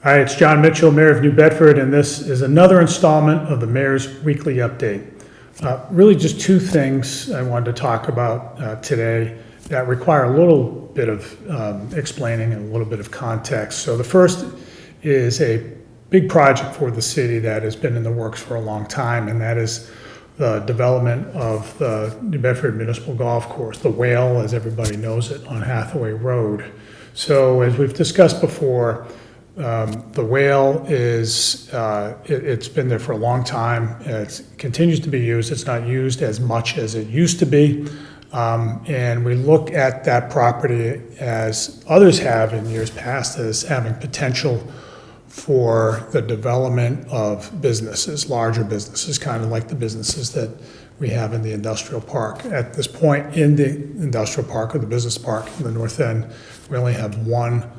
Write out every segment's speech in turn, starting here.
Hi, it's Jon Mitchell, Mayor of New Bedford, and this is another installment of the Mayor's Weekly Update. Really just two things I wanted to talk about today that require a little bit of explaining and a little bit of context. So the first is a big project for the city that has been in the works for a long time, and that is the development of the New Bedford Municipal Golf Course, the Whale, as everybody knows it, on Hathaway Road. So as we've discussed before, the Whale is, it's been there for a long time. It continues to be used. It's not used as much as it used to be. And we look at that property, as others have in years past, as having potential for the development of businesses, larger businesses, kind of like the businesses that we have in the industrial park. At this point in the industrial park, or the business park in the north end, we only have one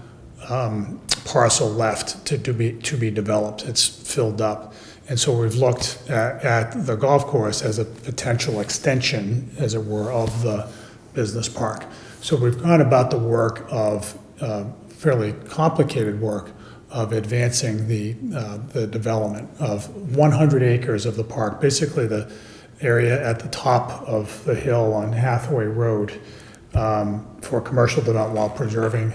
parcel left to be developed. It's filled up. And so we've looked at the golf course as a potential extension, as it were, of the business park. So we've gone about the work of fairly complicated work of advancing the development of 100 acres of the park, basically the area at the top of the hill on Hathaway Road, for commercial development while preserving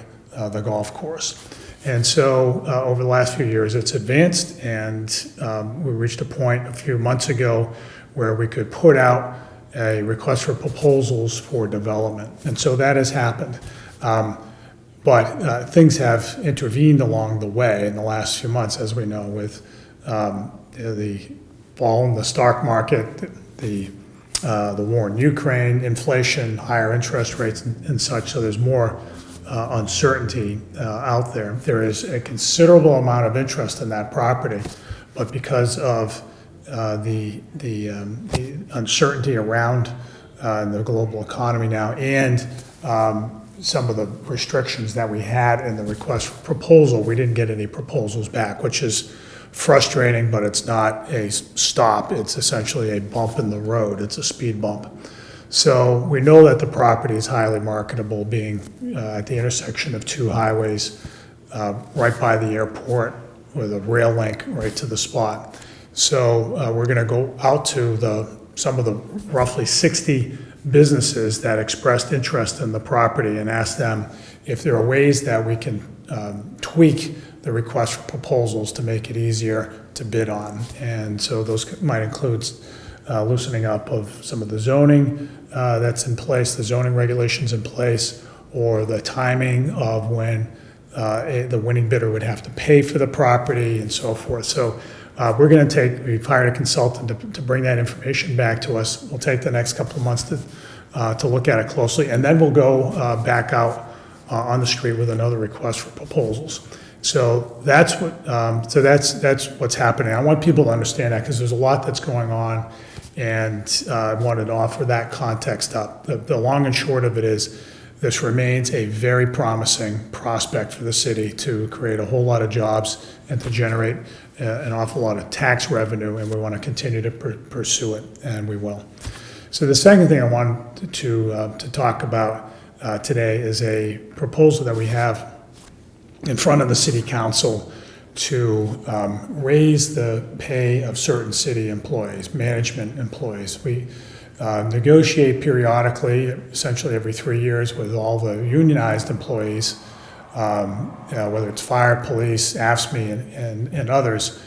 the golf course. And so over the last few years, it's advanced, and we reached a point a few months ago where we could put out a request for proposals for development. And so that has happened. But things have intervened along the way in the last few months, as we know, with the fall in the stock market, the war in Ukraine, inflation, higher interest rates, and such. So there's more uncertainty out there. There is a considerable amount of interest in that property, but because of the uncertainty around the global economy now, and some of the restrictions that we had in the request for proposal, we didn't get any proposals back, which is frustrating, but it's not a stop. It's essentially a bump in the road. It's a speed bump. So we know that the property is highly marketable, being at the intersection of two highways, right by the airport, with a rail link right to the spot. So we're going to go out to some of the roughly 60 businesses that expressed interest in the property and ask them if there are ways that we can tweak the request for proposals to make it easier to bid on. And so those might include loosening up of some of the zoning that's in place, the zoning regulations in place, or the timing of when the winning bidder would have to pay for the property and so forth. So we've hired a consultant to bring that information back to us. We'll take the next couple of months to look at it closely, and then we'll go back out on the street with another request for proposals. So that's what's happening. I want people to understand that, because there's a lot that's going on, and I wanted to offer that context up. The long and short of it is, this remains a very promising prospect for the city to create a whole lot of jobs and to generate an awful lot of tax revenue, and we want to continue to pursue it, and we will. So the second thing I wanted to talk about today is a proposal that we have in front of the City Council to raise the pay of certain city employees, management employees. We negotiate periodically, essentially every 3 years, with all the unionized employees, whether it's fire, police, AFSCME, and others,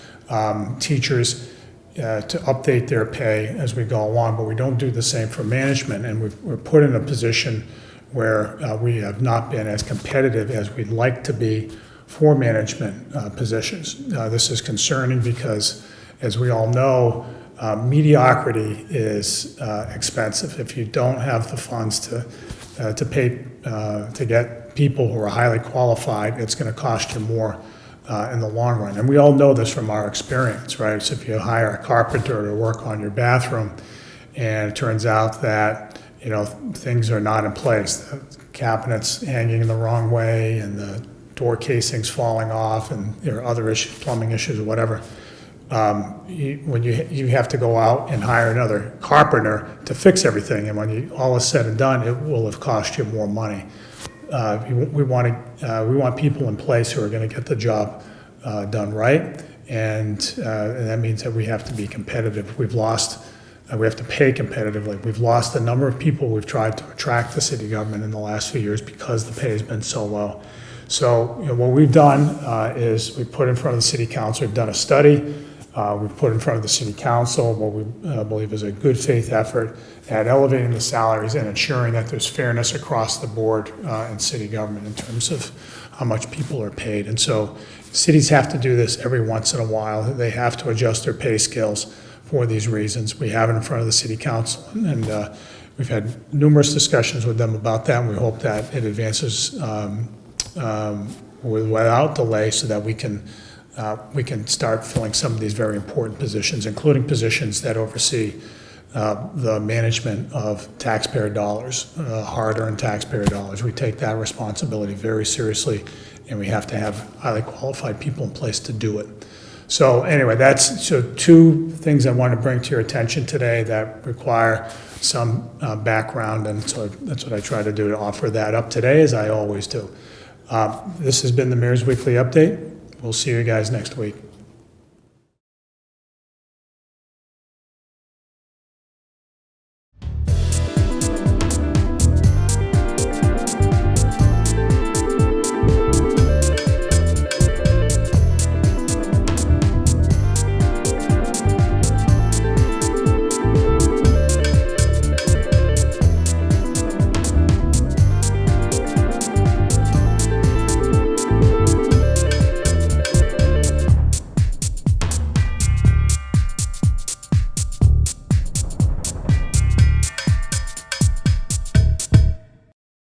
teachers, to update their pay as we go along, but we don't do the same for management, and we're put in a position where we have not been as competitive as we'd like to be for management positions. This is concerning because, as we all know, mediocrity is expensive. If you don't have the funds to pay to get people who are highly qualified, it's going to cost you more in the long run. And we all know this from our experience, right? So if you hire a carpenter to work on your bathroom, and it turns out that things are not in place, the cabinets hanging in the wrong way, and the door casings falling off, and there are other issues, plumbing issues or whatever. When you have to go out and hire another carpenter to fix everything, and when all is said and done, it will have cost you more money. We want people in place who are going to get the job done right, and that means that we have to be competitive. We have to pay competitively. We've lost the number of people we've tried to attract to city government in the last few years because the pay has been so low. So what we've done is we've put in front of the city council, we've done a study, we've put in front of the city council what we believe is a good faith effort at elevating the salaries and ensuring that there's fairness across the board in city government in terms of how much people are paid. And so cities have to do this every once in a while. They have to adjust their pay scales for these reasons. We have it in front of the city council, and we've had numerous discussions with them about that, and we hope that it advances without delay so that we can start filling some of these very important positions, including positions that oversee the management of taxpayer dollars, hard-earned taxpayer dollars. We take that responsibility very seriously, and we have to have highly qualified people in place to do it. So anyway, that's two things I want to bring to your attention today that require some background, and so that's what I try to do, to offer that up today, as I always do. This has been the Mayor's Weekly Update. We'll see you guys next week.